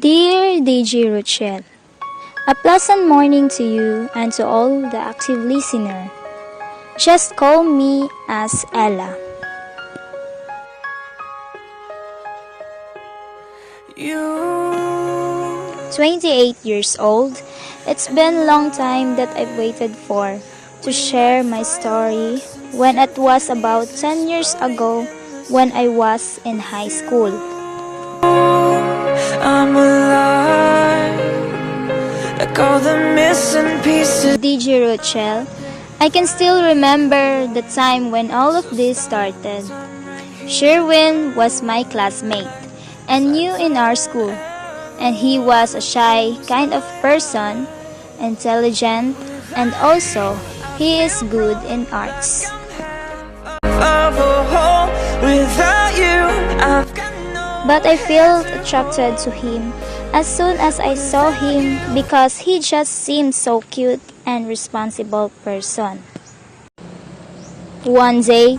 Dear DJ Rutchell, a pleasant morning to you and to all the active listener. Just call me as Ella. You 28 years old, it's been a long time that I've waited for to share my story when it was about 10 years ago when I was in high school. I'm alive, like all the missing pieces. DJ Rutchell, I can still remember the time when all of this started. Sherwin was my classmate and new in our school, and he was a shy kind of person, intelligent, and also he is good in arts. Of a hole without you, I've got no. But I felt attracted to him as soon as I saw him because he just seemed so cute and responsible person. One day,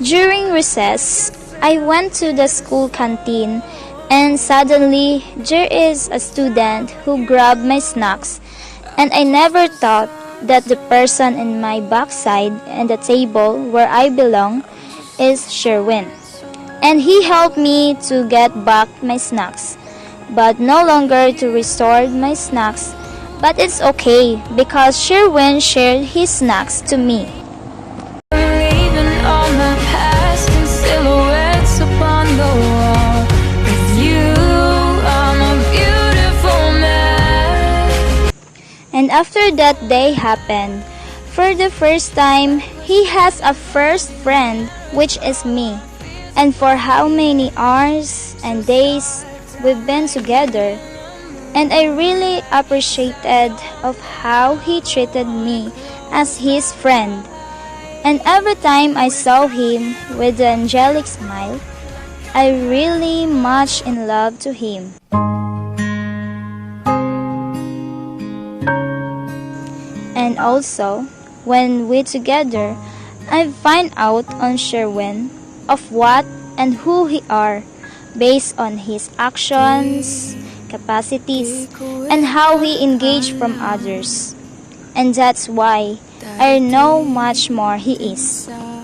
during recess, I went to the school canteen and suddenly there is a student who grabbed my snacks, and I never thought that the person in my backside and the table where I belong is Sherwin. And he helped me to get back my snacks, but no longer to restore my snacks. But it's okay because Sherwin shared his snacks to me. Leaving all my past and silhouettes upon the wall. With you, I'm a beautiful man. And after that day happened, for the first time, he has a first friend, which is me. And for how many hours and days we've been together. And I really appreciated of how he treated me as his friend. And every time I saw him with the angelic smile, I really much in love to him. And also, when we together, I find out on Sherwin of what and who he are based on his actions, capacities, and how he engaged from others. And that's why I know much more he is. And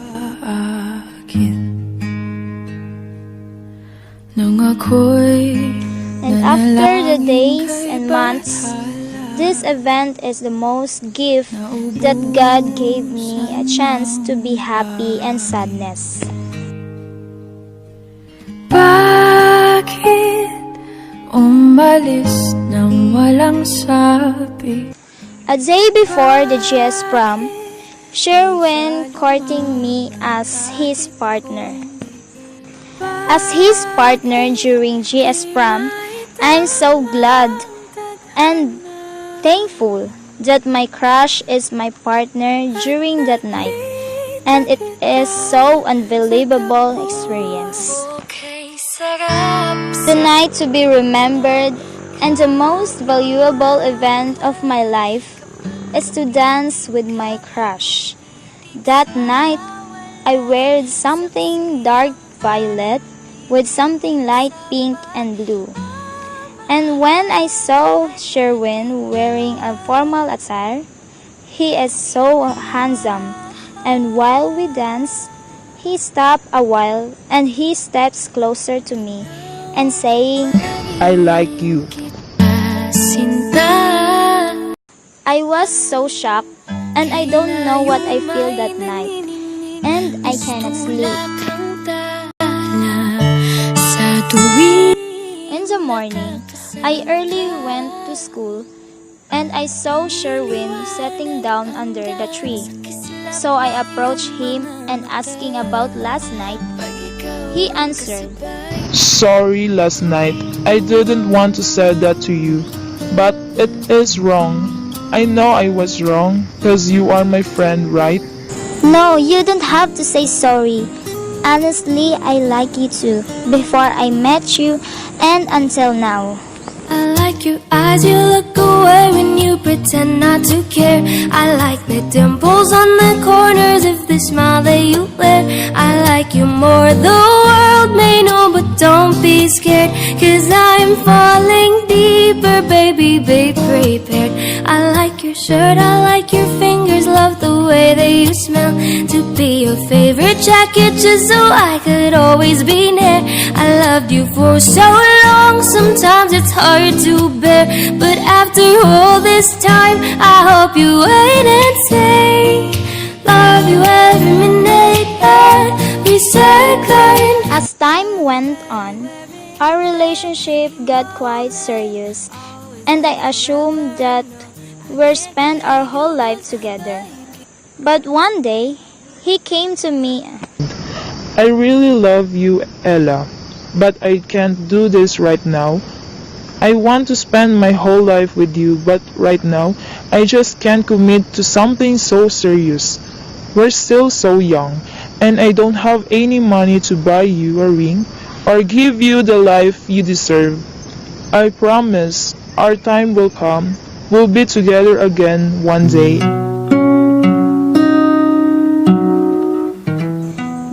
after the days and months, this event is the most gift that God gave me a chance to be happy and sadness. Bakit umalis nang walang sabi? A day before the GS prom, Sherwin courting me as his partner. As his partner during GS prom, I'm so glad and thankful that my crush is my partner during that night, and it is so unbelievable experience. The night to be remembered and the most valuable event of my life is to dance with my crush. That night, I wear something dark violet with something light pink and blue. And when I saw Sherwin wearing a formal attire, he is so handsome. And while we danced, he stopped a while and he steps closer to me and saying, I like you. I was so shocked and I don't know what I feel that night. And I cannot sleep. In the morning, I early went to school and I saw Sherwin sitting down under the tree. So I approached him and asking about last night. He answered, Sorry last night. I didn't want to say that to you, but it is wrong. I know I was wrong because you are my friend, right? No, you don't have to say sorry. Honestly, I like you too, before I met you and until now. I like your eyes, you look away when you pretend not to care. I like the dimples on the corners of the smile that you wear. I like you more, the world may know, but don't be scared, 'cause I'm I'm falling deeper, baby, be prepared. I like your shirt, I like your fingers, love the way that you smell. To be your favorite jacket just so I could always be near. I loved you for so long, sometimes it's hard to bear. But after all this time, I hope you wait and stay. Love you every minute that we second. As time went on, our relationship got quite serious, and I assumed that we'll spend our whole life together. But one day, he came to me. I really love you, Ella, but I can't do this right now. I want to spend my whole life with you, but right now, I just can't commit to something so serious. We're still so young, and I don't have any money to buy you a ring or give you the life you deserve. I promise our time will come. We'll be together again one day.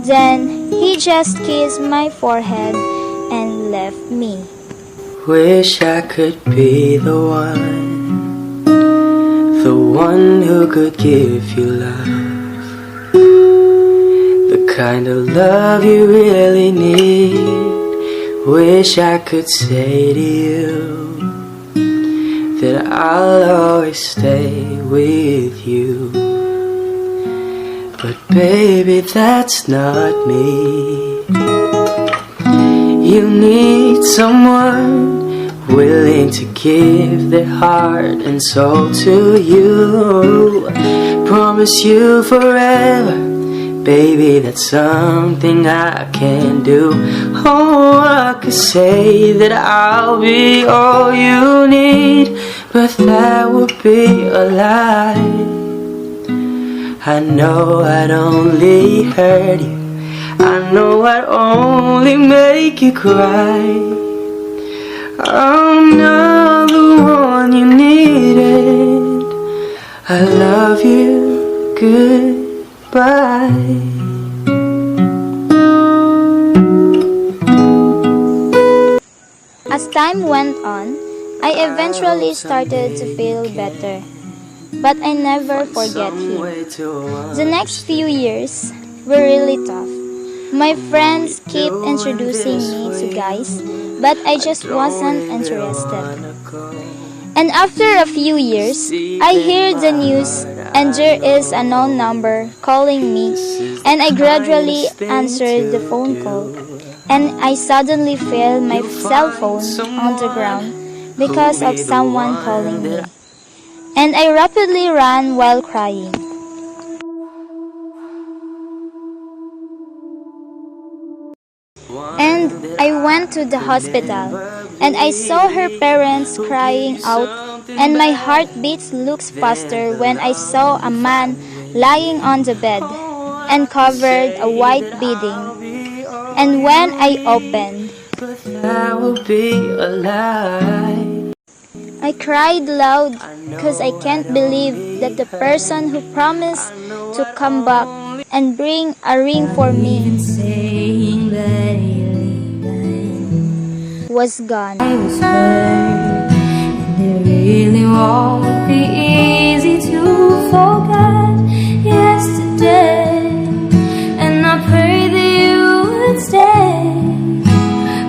Then he just kissed my forehead and left me. Wish I could be the one who could give you love, the kind of love you really need. Wish I could say to you that I'll always stay with you. But baby, that's not me. You need someone willing to give their heart and soul to you. Promise you forever, baby, that's something I can do. Oh, I could say that I'll be all you need, but that would be a lie. I know I'd only hurt you, I know I'd only make you cry. I'm not the one you needed. I love you, goodbye. As time went on, I eventually started to feel better, but I never forget him. The next few years were really tough. My friends keep introducing me to guys, but I just wasn't interested. And after a few years, I hear the news and there is a known number calling me, and I gradually answered the phone call, and I suddenly feel my cell phone on the ground because of someone calling me. And I rapidly ran while crying. And I went to the hospital, and I saw her parents crying out, and my heartbeat looks faster when I saw a man lying on the bed and covered a white bedding. And when I opened, I cried loud because I can't believe that the person who promised to come back and bring a ring for me was gone. I was hurt, and it really won't be easy to forget yesterday. And I pray that you would stay,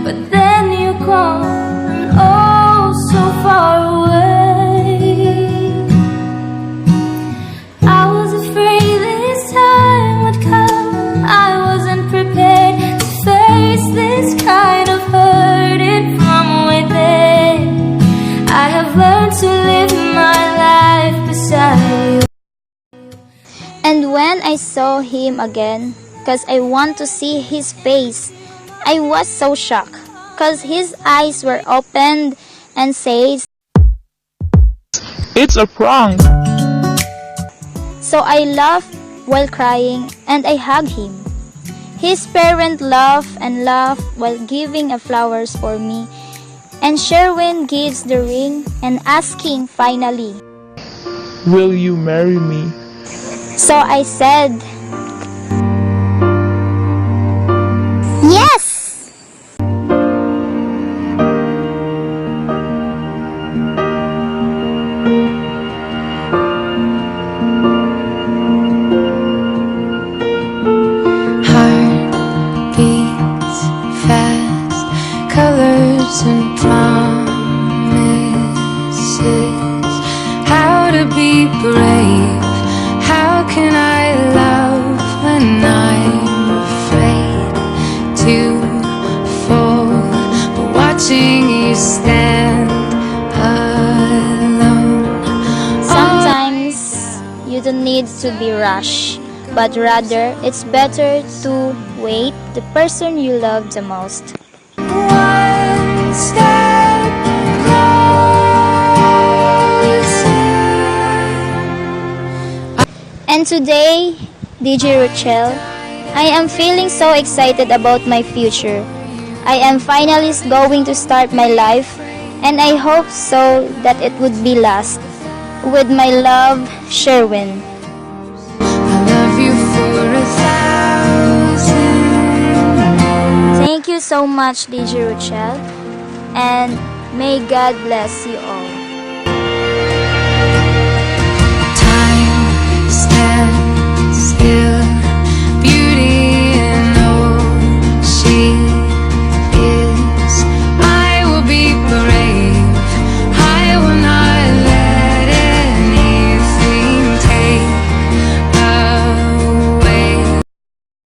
but then you gone, oh so far away. I was afraid this time would come. I wasn't prepared to face this kind of hurting from within. I have learned to live my life beside you. And when I saw him again, cause I want to see his face, I was so shocked, cause his eyes were opened and says, It's a prank! so I laughed while crying and I hugged him. His parent laughed and laughed while giving a flowers for me, and Sherwin gives the ring and asking finally. Will you marry me? So I said, yes! stand alone. Sometimes you don't need to be rushed, but rather it's better to wait the person you love the most. One step closer. And today, DJ Rutchell, I am feeling so excited about my future. I am finally going to start my life, and I hope so that it would be last. With my love, Sherwin. I love you for 1,000. Thank you so much, DJ Rutchell, and may God bless you all.